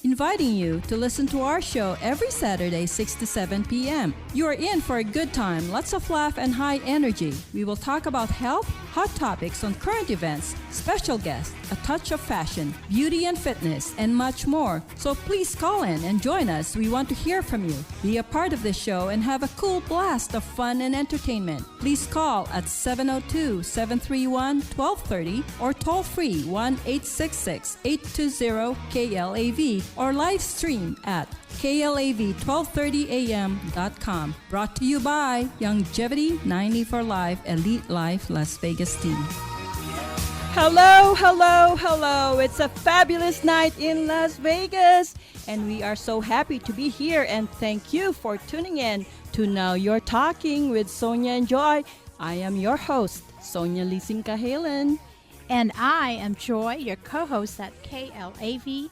inviting you to listen to our show every Saturday, 6 to 7 p.m. You are in for a good time, lots of laugh and high energy. We will talk about health, hot topics on current events, special guests, a touch of fashion, beauty and fitness, and much more. So please call in and join us. We want to hear from you. Be a part of this show and have a cool blast of fun and entertainment. Please call at 702-731-1230 or toll free 1-866-820-KLAV or live stream at KLAV1230am.com. Brought to you by Youngevity 90 for Life Elite Life Las Vegas team. Hello, hello, hello. It's a fabulous night in Las Vegas, and we are so happy to be here, and thank you for tuning in to Now You're Talking with Sonia and Joy. I am your host, Sonia Lising-Cahalan. And I am Joy, your co-host at KLAV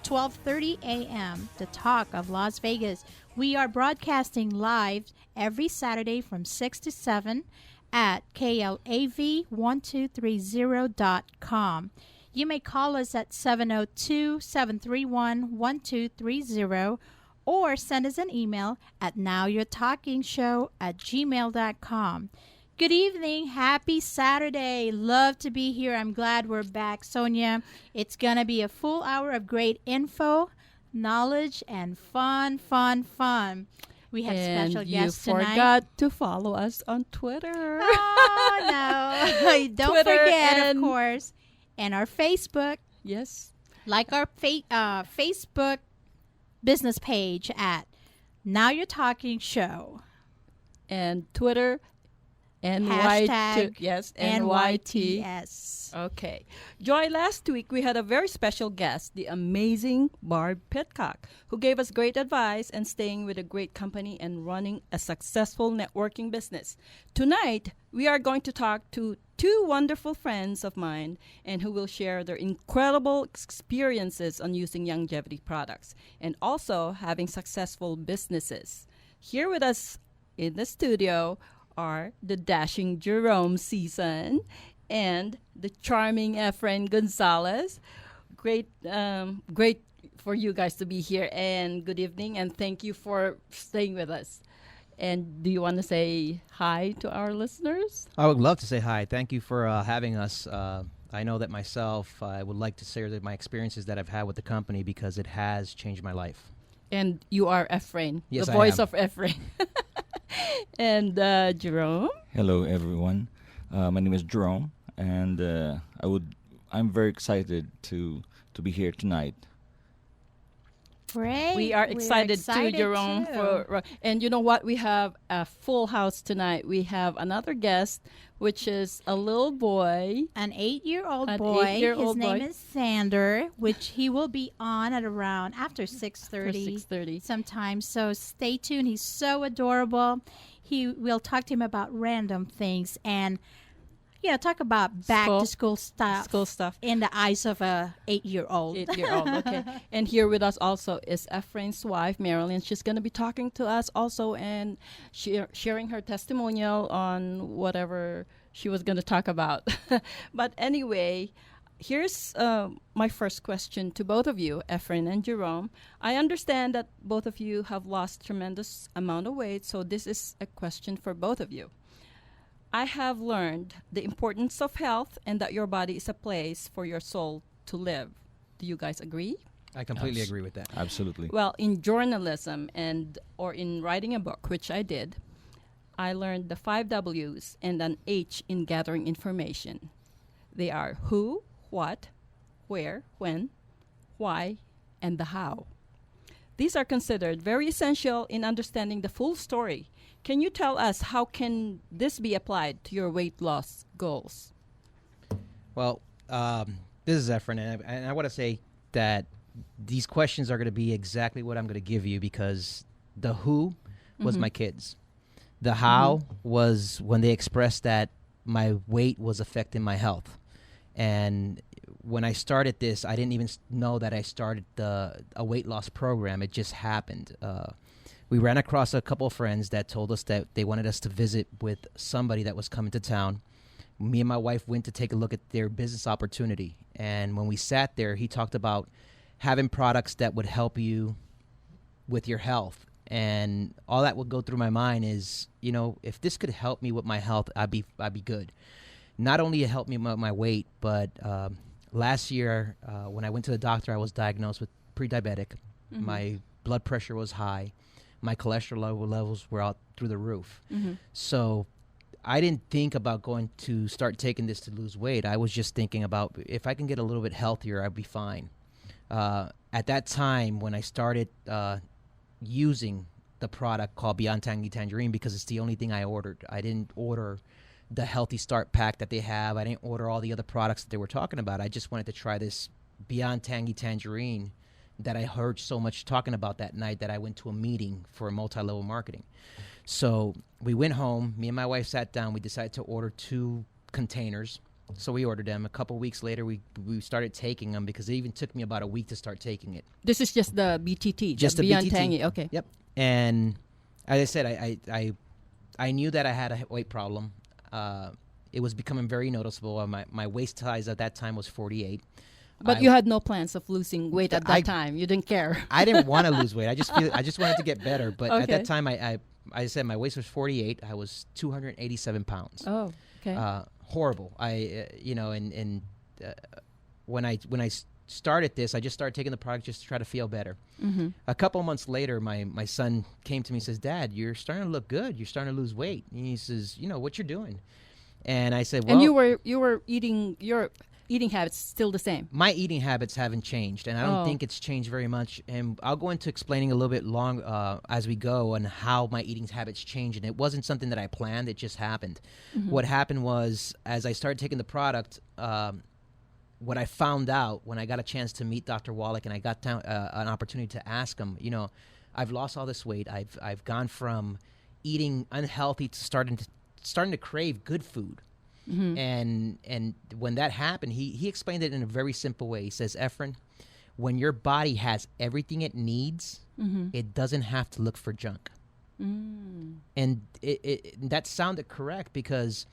12:30 a.m., the talk of Las Vegas. We are broadcasting live every Saturday from 6 to 7 at KLAV1230.com. You may call us at 702-731-1230 or send us an email at nowyourtalkingshow@gmail.com. Good evening. Happy Saturday. Love to be here. I'm glad we're back, Sonia. It's going to be a full hour of great info, knowledge, and fun. We have special guests tonight. And you forgot to follow us on Twitter. Oh, no. Don't Twitter forget, of course. And our Facebook. Yes. Like our Facebook business page at Now You're Talking Show. And Twitter. Hashtag NYTS. Okay. Joy, last week we had a very special guest, the amazing Barb Pitcock, who gave us great advice and staying with a great company and running a successful networking business. Tonight, we are going to talk to two wonderful friends of mine and who will share their incredible experiences on using Youngevity products and also having successful businesses. Here with us in the studio are the dashing Jerome Sison and the charming Efrain Gonzalez. Great for you guys to be here, and good evening, and thank you for staying with us. And do you want to say hi to our listeners? I would love to say hi. Thank you for having us. I know that myself, I would like to share my experiences that I've had with the company because it has changed my life. And you are Efrain, yes, the voice of Efrain. And Jerome? Hello, everyone. My name is Jerome, and I'm very excited to be here tonight. Great. We are excited too, Jerome. Too. And you know what? We have a full house tonight. We have another guest, which is a little boy. An 8-year-old boy. His name is Sander, which he will be on at around after 6:30 sometime. So stay tuned. He's so adorable. We'll talk to him about random things and talk about back to school stuff in the eyes of a 8-year-old. Okay. And here with us also is Efrain's wife, Marilyn. She's going to be talking to us also and sharing her testimonial on whatever she was going to talk about. But anyway, here's my first question to both of you, Efrain and Jerome. I understand that both of you have lost tremendous amount of weight, so this is a question for both of you. I have learned the importance of health and that your body is a place for your soul to live. Do you guys agree? I completely agree with that. Absolutely. Well, in journalism or in writing a book, which I did, I learned the 5 W's and an H in gathering information. They are who, what, where, when, why, and the how. These are considered very essential in understanding the full story. Can you tell us how can this be applied to your weight loss goals? Well, this is Efrain, and I want to say that these questions are going to be exactly what I'm going to give you because the who was my kids. The how was when they expressed that my weight was affecting my health. And when I started this, I didn't even know that I started a weight loss program. It just happened. We ran across a couple of friends that told us that they wanted us to visit with somebody that was coming to town. Me and my wife went to take a look at their business opportunity. And when we sat there, he talked about having products that would help you with your health. And all that would go through my mind is, if this could help me with my health, I'd be good. Not only it helped me with my weight, but last year when I went to the doctor, I was diagnosed with pre-diabetic. Mm-hmm. My blood pressure was high. My cholesterol levels were out through the roof. Mm-hmm. So I didn't think about going to start taking this to lose weight. I was just thinking about if I can get a little bit healthier, I'd be fine. At that time, when I started using the product called Beyond Tangy Tangerine, because it's the only thing I ordered. I didn't order the Healthy Start Pack that they have. I didn't order all the other products that they were talking about. I just wanted to try this Beyond Tangy Tangerine that I heard so much talking about that night that I went to a meeting for multi-level marketing. So we went home. Me and my wife sat down. We decided to order 2 containers. So we ordered them. A couple weeks later, we started taking them because it even took me about a week to start taking it. This is just the BTT, Just the Beyond BTT. Tangy. Okay. Yep. And as I said, I knew that I had a weight problem. It was becoming very noticeable. My waist size at that time was 48. But you had no plans of losing weight at that time. You didn't care. I didn't want to lose weight. I just wanted to get better. But at Okay. that time, I said my waist was 48. I was 287 pounds. Oh, okay. Horrible. When I started this, I just started taking the product just to try to feel better. Mm-hmm. A couple months later, my son came to me and says, "Dad, you're starting to look good. You're starting to lose weight." And he says, "What you're doing?" And I said, "Well," And you were eating, your eating habits still the same. my eating habits haven't changed, and I don't Oh. think it's changed very much. And I'll go into explaining a little bit long as we go on how my eating habits changed. And it wasn't something that I planned; it just happened. Mm-hmm. What happened was, as I started taking the product, what I found out when I got a chance to meet Dr. Wallach and I got down, an opportunity to ask him, I've lost all this weight. I've gone from eating unhealthy to starting to crave good food. Mm-hmm. And when that happened, he explained it in a very simple way. He says, "Efrain, when your body has everything it needs, Mm-hmm. it doesn't have to look for junk." Mm. And that sounded correct, because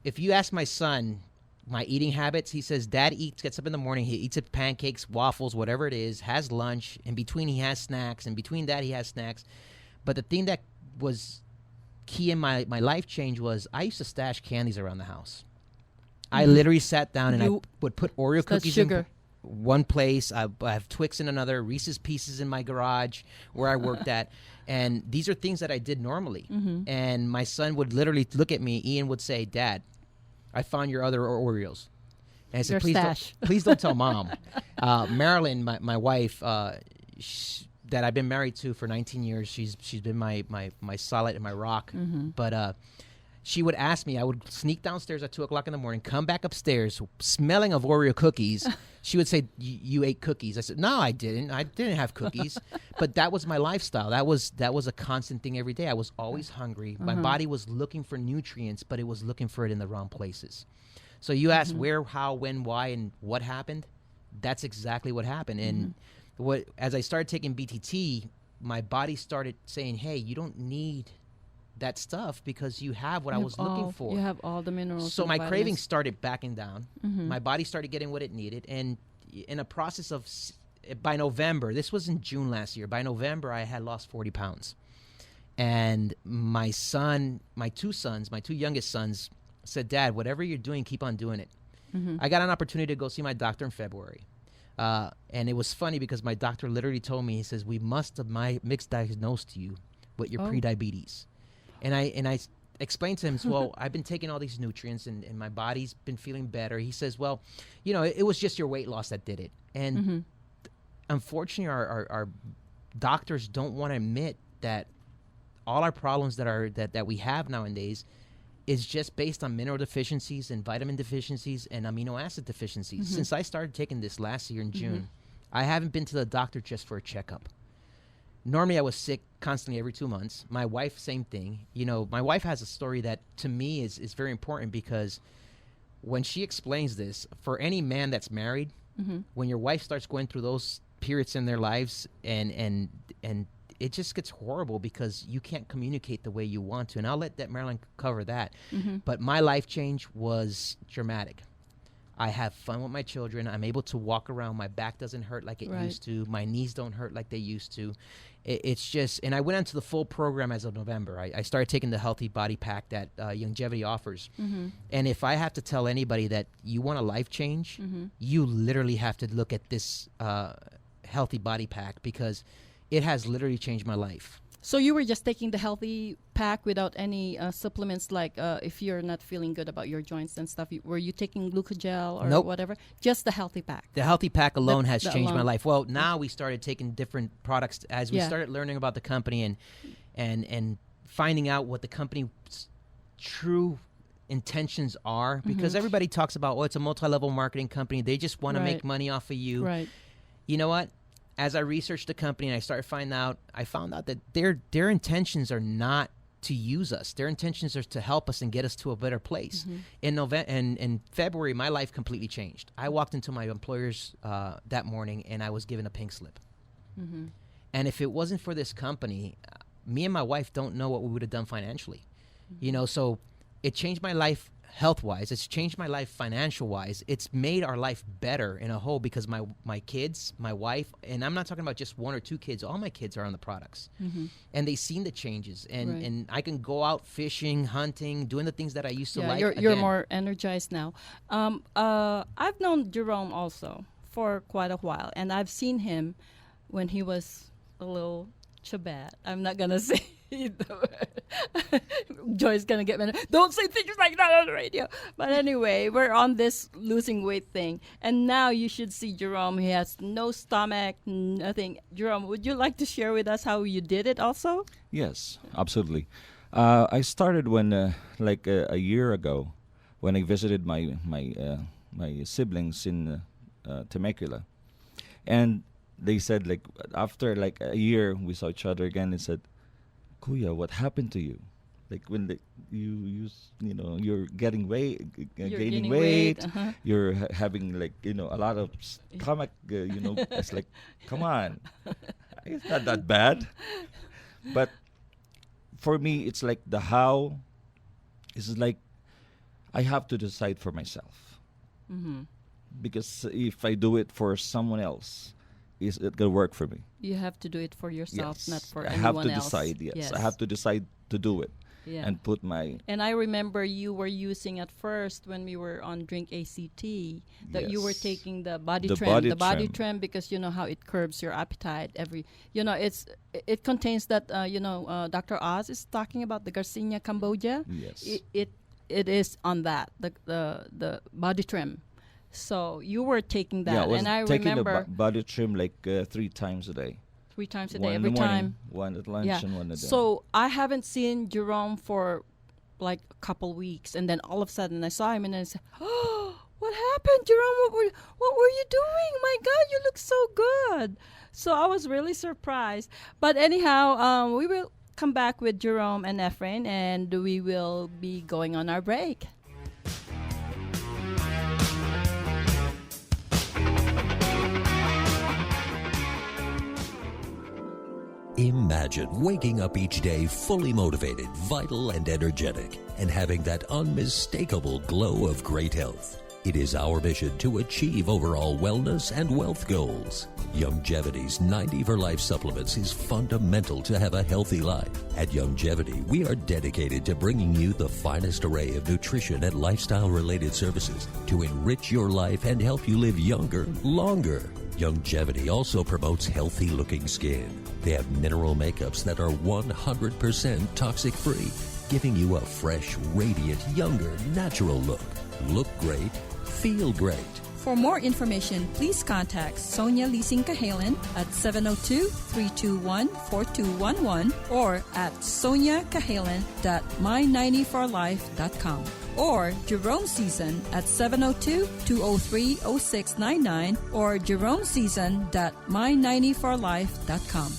if you ask my son my eating habits, he says, "Dad gets up in the morning, he eats pancakes, waffles, whatever it is, has lunch. In between, he has snacks. In between that, he has snacks." But the thing that was key in my life change was I used to stash candies around the house. I literally sat down and I would put Oreo That's cookies sugar. in one place. I have Twix in another, Reese's Pieces in my garage where I worked at. And these are things that I did normally. Mm-hmm. And my son would literally look at me. Ian would say, "Dad, I found your other Oreos." And I said, Your stash. please don't tell Mom." Marilyn, my wife, that I've been married to for 19 years, she's been my solid and my rock. Mm-hmm. But she would ask me, I would sneak downstairs at 2 o'clock in the morning, come back upstairs, smelling of Oreo cookies. She would say, "You ate cookies." I said, "No, I didn't. I didn't have cookies." But that was my lifestyle. That was a constant thing every day. I was always hungry. My body was looking for nutrients, but it was looking for it in the wrong places. So you asked where, how, when, why, and what happened. That's exactly what happened. And as I started taking BTT, my body started saying, "Hey, you don't need that stuff because you have what I was looking for." You have all the minerals. So and my vitamins. cravings started backing down. Mhm. My body started getting what it needed. And in a process of, by November, this was in June last year, by November, I had lost 40 pounds. And my two youngest sons said, "Dad, whatever you're doing, keep on doing it." Mhm. I got an opportunity to go see my doctor in February. And it was funny because my doctor literally told me, he says, "We must have mixed diagnosed you with your prediabetes." And I explained to him, "Well, I've been taking all these nutrients and my body's been feeling better." He says, "Well, it was just your weight loss that did it." And unfortunately, our doctors don't want to admit that all our problems that we have nowadays is just based on mineral deficiencies and vitamin deficiencies and amino acid deficiencies. Since I started taking this last year in June, I haven't been to the doctor just for a checkup. Normally, I was sick constantly every 2 months. My wife, same thing. My wife has a story that to me is very important, because when she explains this, for any man that's married, when your wife starts going through those periods in their lives and it just gets horrible because you can't communicate the way you want to. And I'll let Marilyn cover that. But my life change was dramatic. I have fun with my children. I'm able to walk around. My back doesn't hurt like it used to. My knees don't hurt like they used to. It's just, and I went into the full program as of November. I started taking the Healthy Body Pack that Youngevity offers. And if I have to tell anybody that you want a life change, you literally have to look at this Healthy Body Pack, because it has literally changed my life. So you were just taking the Healthy Pack without any supplements, like if you're not feeling good about your joints and stuff, were you taking glucogel or whatever? Just the Healthy Pack. The Healthy Pack alone has changed my life. Well, now we started taking different products as we started learning about the company and finding out what the company's true intentions are, because everybody talks about, it's a multi-level marketing company. They just want to make money off of you. Right. You know what? As I researched the company and I found out that their intentions are not to use us. Their intentions are to help us and get us to a better place. In February, my life completely changed. I walked into my employer's that morning and I was given a pink slip. And if it wasn't for this company, me and my wife don't know what we would have done financially. You know, so it changed my life health-wise. It's changed my life financial-wise. It's made our life better in a whole, because my kids, my wife, and I'm not talking about just one or two kids. All my kids are on the products. And they've seen the changes. And I can go out fishing, hunting, doing the things that I used to like. You're more energized now. I've known Jerome also for quite a while, and I've seen him when he was a little chabat. I'm not going to say Joy's gonna get mad. Don't say things like that on the radio. But anyway, we're on this losing weight thing, and now you should see Jerome. He has no stomach, nothing. Jerome, would you like to share with us how you did it also? Yes, absolutely. I started when a year ago, when I visited my siblings in Temecula, and they said, like, after like a year we saw each other again, and said, Kuya, what happened to you? Like when you're gaining weight, you're having like a lot of stomach. It's like, come on, it's not that bad. But for me, it's like the how. Is like I have to decide for myself, because if I do it for someone else, is it gonna work for me? You have to do it for yourself, yes. not for I anyone else. I have to decide. Yes, I have to decide to do it. Yeah. And put my... And I remember you were using at first when we were on Drink ACT that you were taking the body trim because you know how it curbs your appetite. It contains that Dr. Oz is talking about the Garcinia Cambogia. Yes. It is on that the body trim. So you were taking that, I was and I taking remember the body trim like 3 times a day. 3 times a One day, in every the morning, time. one at lunch, and one at dinner. So I haven't seen Jerome for like a couple weeks, and then all of a sudden I saw him, and I said, "Oh, what happened, Jerome? What were you doing? My God, you look so good!" So I was really surprised. But anyhow, we will come back with Jerome and Efrain, and we will be going on our break. Imagine waking up each day fully motivated, vital, and energetic, and having that unmistakable glow of great health. It is our mission to achieve overall wellness and wealth goals. Youngevity's 90 for Life supplements is fundamental to have a healthy life. At Youngevity, we are dedicated to bringing you the finest array of nutrition and lifestyle-related services to enrich your life and help you live younger, longer. Youngevity also promotes healthy-looking skin. They have mineral makeups that are 100% toxic-free, giving you a fresh, radiant, younger, natural look. Look great, feel great. For more information, please contact Sonia Lising-Cahalan at 702-321-4211 or at soniacahalan.my90forlife.com or Jerome Sison at 702-203-0699 or jeromesison.my90forlife.com.